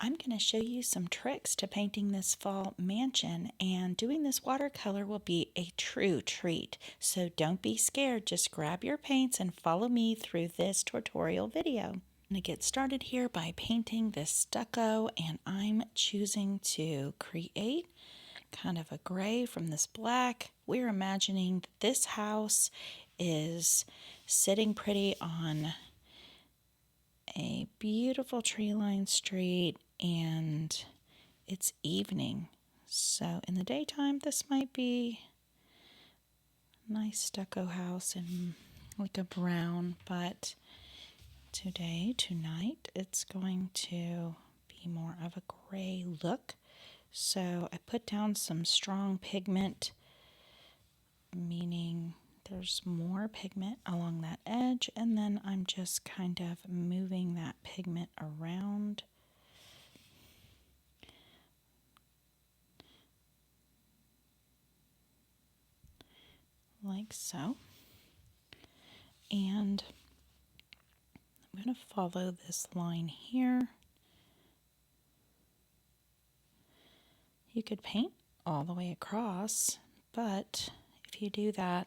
I'm going to show you some tricks to painting this fall mansion, and doing this watercolor will be a true treat. So don't be scared, just grab your paints and follow me through this tutorial video. I'm going to get started here by painting this stucco, and I'm choosing to create kind of a gray from this black. We're imagining that this house is sitting pretty on a beautiful tree-lined street, and it's evening. So in the daytime, this might be a nice stucco house in like a brown, but tonight, it's going to be more of a gray look. So I put down some strong pigment, meaning there's more pigment along that edge, and then I'm just kind of moving that pigment around. Like so. And I'm going to follow this line here. You could paint all the way across, but if you do that,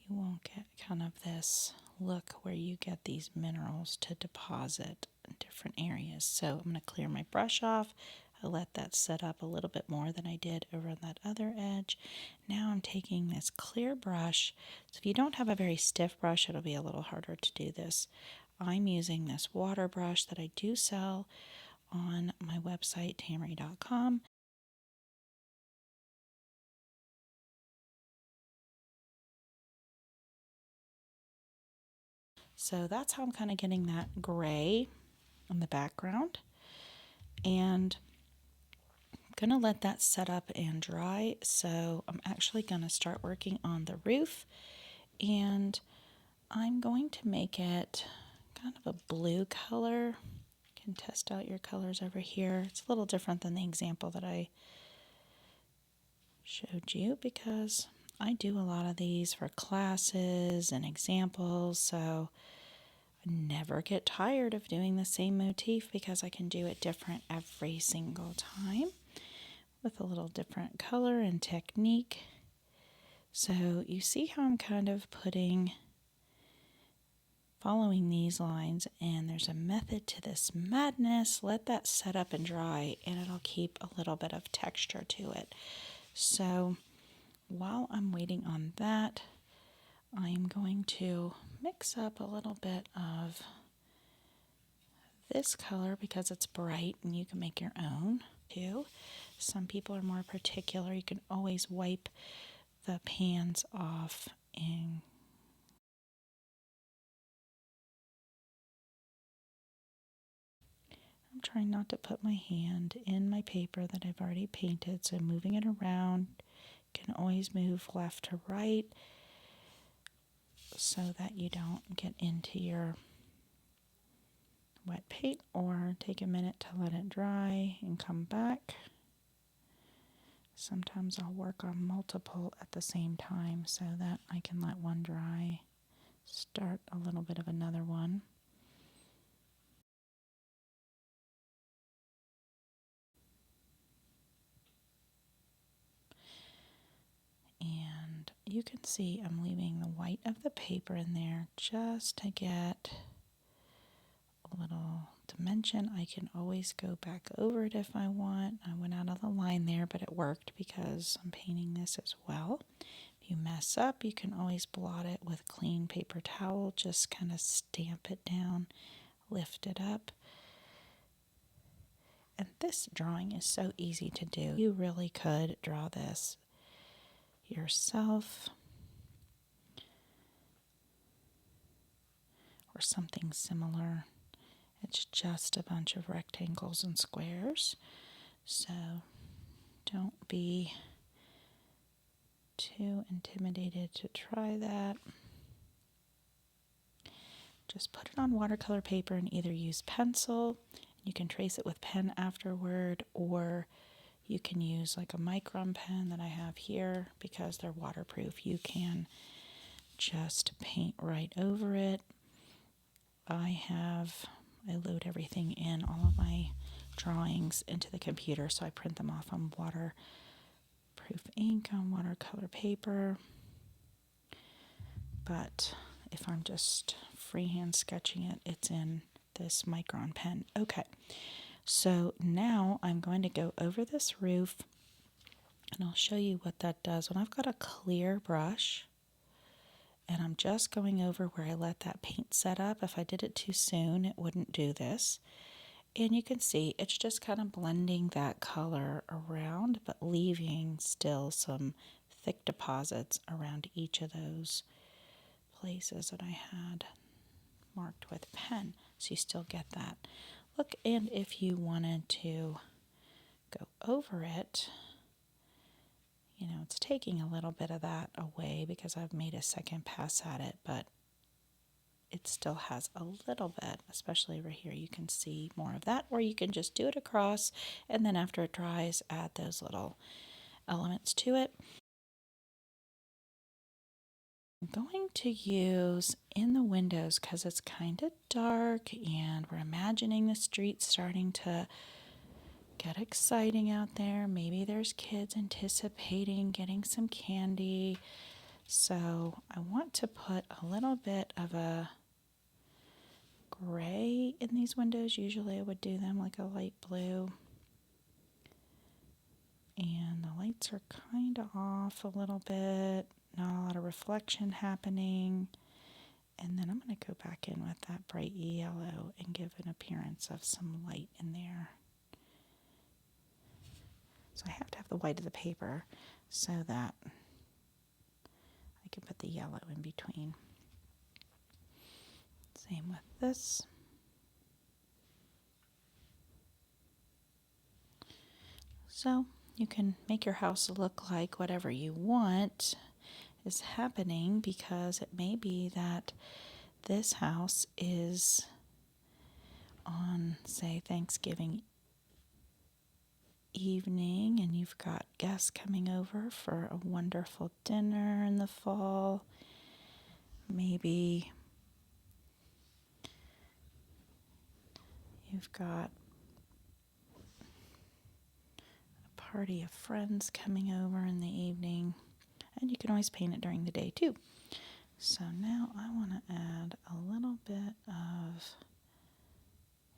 you won't get kind of this look where you get these minerals to deposit in different areas. So I'm going to clear my brush off. I let that set up a little bit more than I did over on that other edge. Now I'm taking this clear brush. So if you don't have a very stiff brush, it'll be a little harder to do this. I'm using this water brush that I do sell on my website, tamery.com. So that's how I'm kind of getting that gray in the background. And I'm going to let that set up and dry. So I'm actually going to start working on the roof, and I'm going to make it kind of a blue color. You can test out your colors over here. It's a little different than the example that I showed you because I do a lot of these for classes and examples, so I never get tired of doing the same motif because I can do it different every single time with a little different color and technique. So you see how I'm kind of following these lines, and there's a method to this madness. Let that set up and dry, and it'll keep a little bit of texture to it. So while I'm waiting on that, I'm going to mix up a little bit of this color because it's bright and you can make your own too. Some people are more particular. You can always wipe the pans off and I'm trying not to put my hand in my paper that I've already painted, so moving it around. Can always move left to right so that you don't get into your wet paint, or take a minute to let it dry and come back. Sometimes I'll work on multiple at the same time so that I can let one dry, start a little bit of another one. And you can see I'm leaving the white of the paper in there just to get a little dimension. I can always go back over it if I want. I went out of the line there, but it worked because I'm painting this as well. If you mess up, you can always blot it with a clean paper towel. Just kind of stamp it down, lift it up. And this drawing is so easy to do. You really could draw this yourself or something similar. It's just a bunch of rectangles and squares, so don't be too intimidated to try that. Just put it on watercolor paper and either use pencil. You can trace it with pen afterward, or you can use like a micron pen that I have here because they're waterproof. You can just paint right over it. I have I load everything in, all of my drawings into the computer, so I print them off on waterproof ink on watercolor paper. But if I'm just freehand sketching it, it's in this Micron pen. Okay, so now I'm going to go over this roof and I'll show you what that does. When I've got a clear brush and I'm just going over where I let that paint set up, if I did it too soon, it wouldn't do this. And you can see it's just kind of blending that color around, but leaving still some thick deposits around each of those places that I had marked with pen. So you still get that look. And if you wanted to go over it, you know, it's taking a little bit of that away because I've made a second pass at it, but it still has a little bit, especially over here. You can see more of that, or you can just do it across, and then after it dries, add those little elements to it. I'm going to use in the windows because it's kind of dark and we're imagining the street starting to get exciting out there. Maybe there's kids anticipating getting some candy. So I want to put a little bit of a gray in these windows. Usually I would do them like a light blue. And the lights are kind of off a little bit. Not a lot of reflection happening. And then I'm going to go back in with that bright yellow and give an appearance of some light in there. So I have to have the white of the paper so that I can put the yellow in between. Same with this. So you can make your house look like whatever you want is happening, because it may be that this house is on, say, Thanksgiving evening and you've got guests coming over for a wonderful dinner in the fall. Maybe you've got a party of friends coming over in the evening, and you can always paint it during the day too. So now I want to add a little bit of,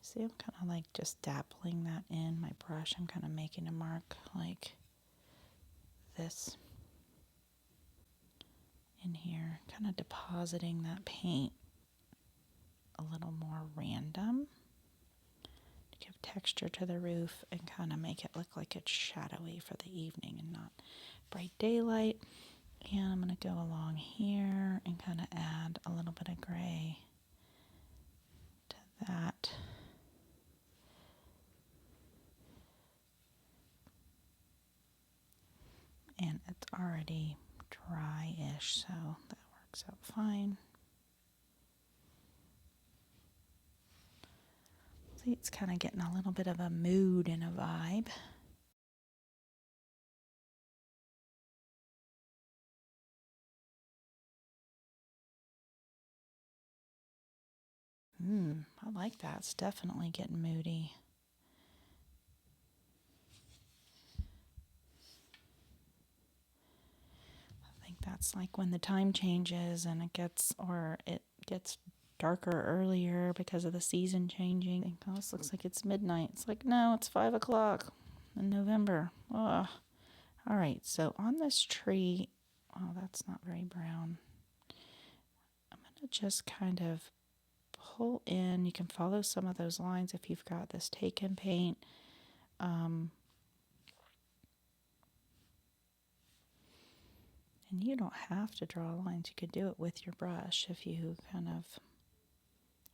see, I'm kind of like just dabbling that in my brush. I'm kind of making a mark like this in here, kind of depositing that paint a little more random to give texture to the roof and kind of make it look like it's shadowy for the evening and not bright daylight. And I'm going to go along here and kind of add a little bit of gray to that. And it's already dry-ish, so that works out fine. See, it's kind of getting a little bit of a mood and a vibe. I like that. It's definitely getting moody. I think that's like when the time changes and it gets darker earlier because of the season changing. I think, oh, this looks like it's midnight. It's like, no, it's 5 o'clock in November. Ugh. All right, so on this tree, oh, that's not very brown. I'm going to just kind of pull in. You can follow some of those lines if you've got this taken paint. And you don't have to draw lines. You could do it with your brush if you kind of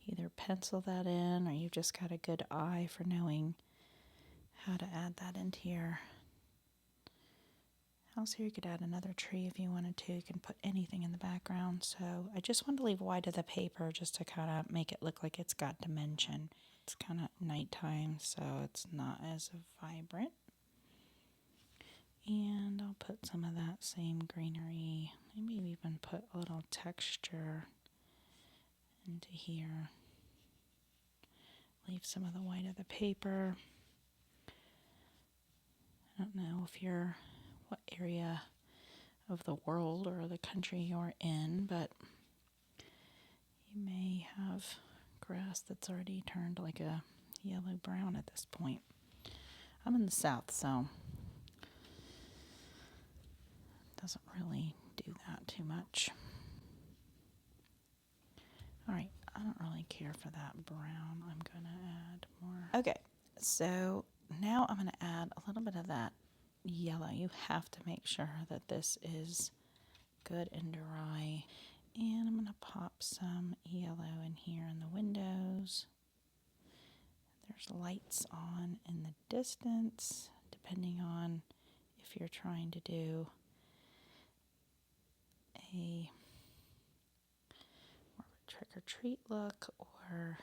either pencil that in or you've just got a good eye for knowing how to add that into your house. Here you could add another tree if you wanted to. You can put anything in the background. So I just want to leave white of the paper just to kind of make it look like it's got dimension. It's kind of nighttime, so it's not as vibrant. And I'll put some of that same greenery, maybe even put a little texture into here. Leave some of the white of the paper. I don't know what area of the world or the country you're in, but you may have grass that's already turned like a yellow-brown at this point. I'm in the south, so it doesn't really do that too much. All right, I don't really care for that brown. I'm going to add more. Okay, so now I'm going to add a little bit of that yellow. You have to make sure that this is good and dry. And I'm going to pop some yellow in here in the windows. There's lights on in the distance, depending on if you're trying to do a more of a trick-or-treat look or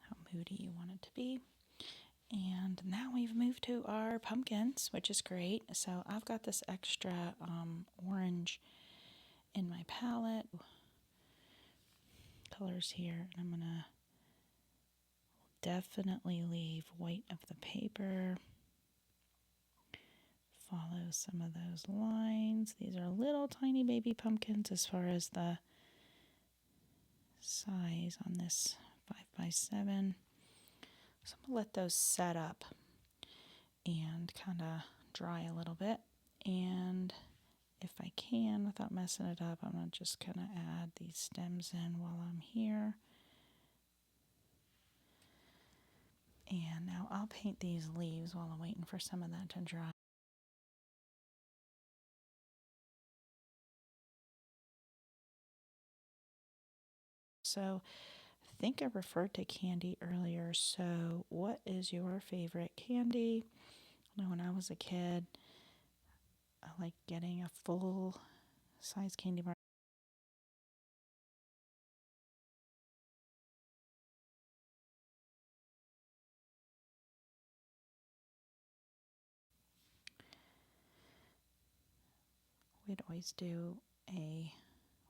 how moody you want it to be. And now we've moved to our pumpkins, which is great. So I've got this extra orange in my palette. Colors here, and I'm going to definitely leave white of the paper. Follow some of those lines. These are little tiny baby pumpkins as far as the size on this 5x7. So I'm going to let those set up and kind of dry a little bit. And if I can, without messing it up, I'm going to just kind of add these stems in while I'm here. And now I'll paint these leaves while I'm waiting for some of that to dry. So I think I referred to candy earlier. So what is your favorite candy? I know when I was a kid, I liked getting a full size candy bar. We'd always do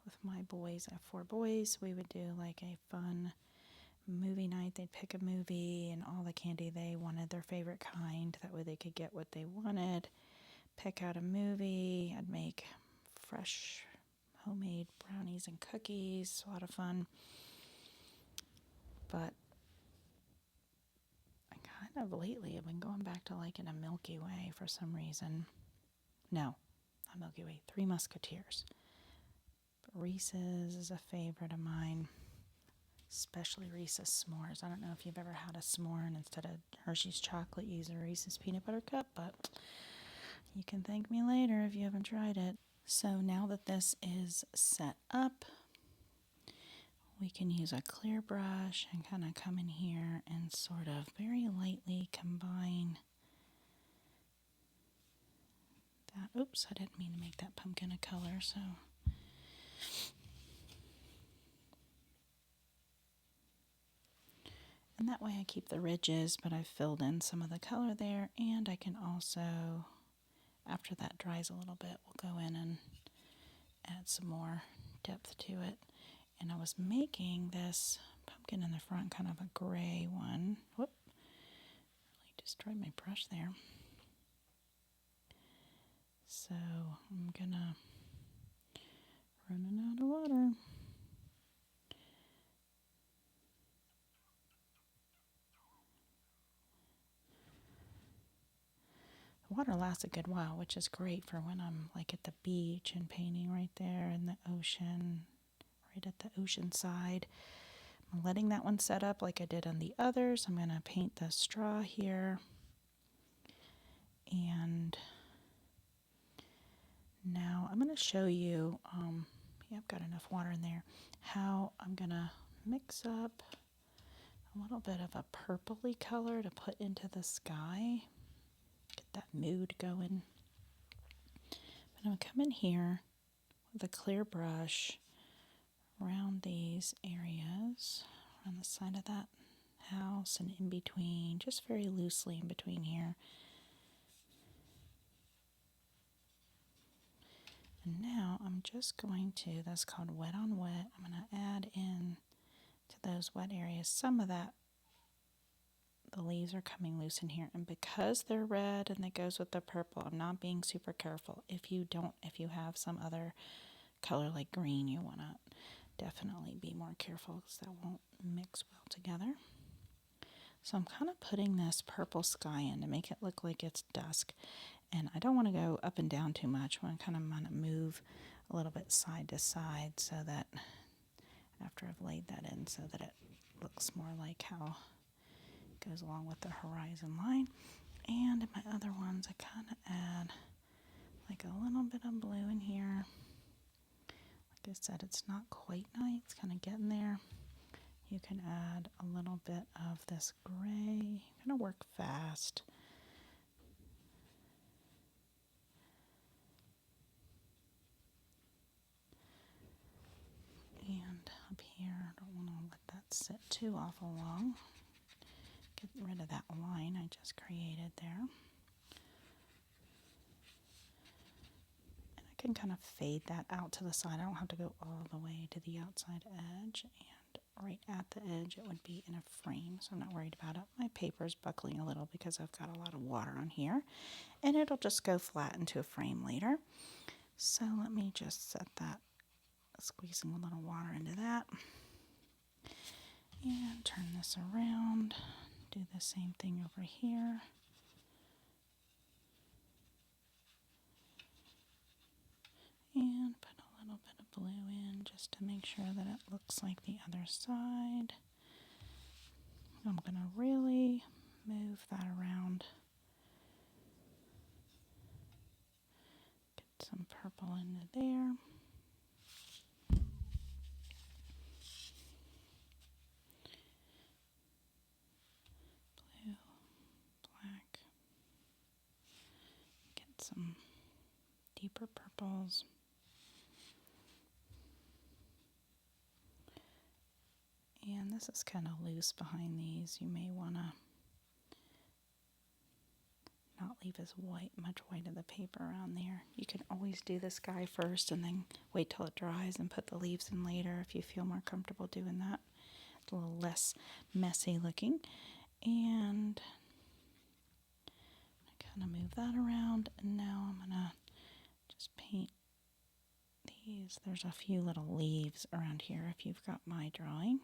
with my boys, I have 4 boys, we would do like a fun movie night. They'd pick a movie and all the candy they wanted, their favorite kind. That way they could get what they wanted. Pick out a movie. I'd make fresh homemade brownies and cookies. A lot of fun. But I kind of lately have been going back to like in a Milky Way for some reason. No, not Milky Way. 3 Musketeers. But Reese's is a favorite of mine. Especially Reese's s'mores. I don't know if you've ever had a s'more and instead of Hershey's chocolate, you use a Reese's peanut butter cup, but you can thank me later if you haven't tried it. So now that this is set up, we can use a clear brush and kind of come in here and sort of very lightly combine that. Oops, I didn't mean to make that pumpkin a color, so. And that way I keep the ridges, but I've filled in some of the color there, and I can also, after that dries a little bit, we'll go in and add some more depth to it. And I was making this pumpkin in the front, kind of a gray one. Whoop, really destroyed my brush there. So I'm gonna, running out of water. The water lasts a good while, which is great for when I'm like at the beach and painting right there in the ocean, right at the ocean side. I'm letting that one set up like I did on the others. I'm gonna paint the straw here. And now I'm gonna show you, yeah, I've got enough water in there, how I'm gonna mix up a little bit of a purpley color to put into the sky. Get that mood going. But I'm going to come in here with a clear brush around these areas, around the side of that house and in between, just very loosely in between here. And now I'm just going to, that's called wet on wet. I'm going to add in to those wet areas some of that. The leaves are coming loose in here, and because they're red and it goes with the purple, I'm not being super careful. If you have some other color like green, you want to definitely be more careful because that won't mix well together. So I'm kind of putting this purple sky in to make it look like it's dusk. And I don't want to go up and down too much. I kind of want to move a little bit side to side so that after I've laid that in so that it looks more like how it goes along with the horizon line. And in my other ones, I kind of add like a little bit of blue in here. Like I said, it's not quite night. It's kind of getting there. You can add a little bit of this gray. Kind of work fast. And up here, I don't want to let that sit too awful long. Get rid of that line I just created there. And I can kind of fade that out to the side. I don't have to go all the way to the outside edge. And right at the edge, it would be in a frame, so I'm not worried about it. My paper's buckling a little because I've got a lot of water on here. And it'll just go flat into a frame later. So let me just set that, squeezing a little water into that. And turn this around. Do the same thing over here. And put a little bit of blue in just to make sure that it looks like the other side. I'm going to really move that around. Get some purple into there. Blue, black. Get some deeper purples. And this is kind of loose behind these. You may want to not leave as much white of the paper around there. You can always do the sky first and then wait till it dries and put the leaves in later if you feel more comfortable doing that. It's a little less messy looking. And I kind of move that around, and now I'm going to just paint these. There's a few little leaves around here if you've got my drawing.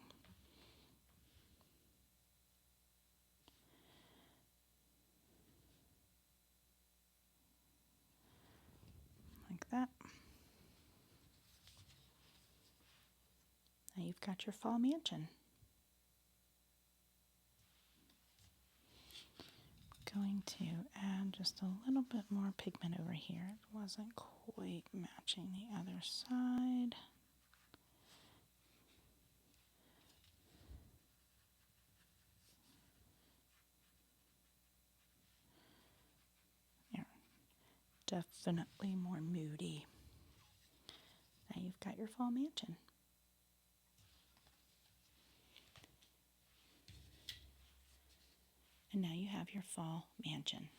Like that. Now you've got your fall mansion. Going to add just a little bit more pigment over here. It wasn't quite matching the other side. There. Definitely more moody. Now you've got your fall mansion. And now you have your fall mansion.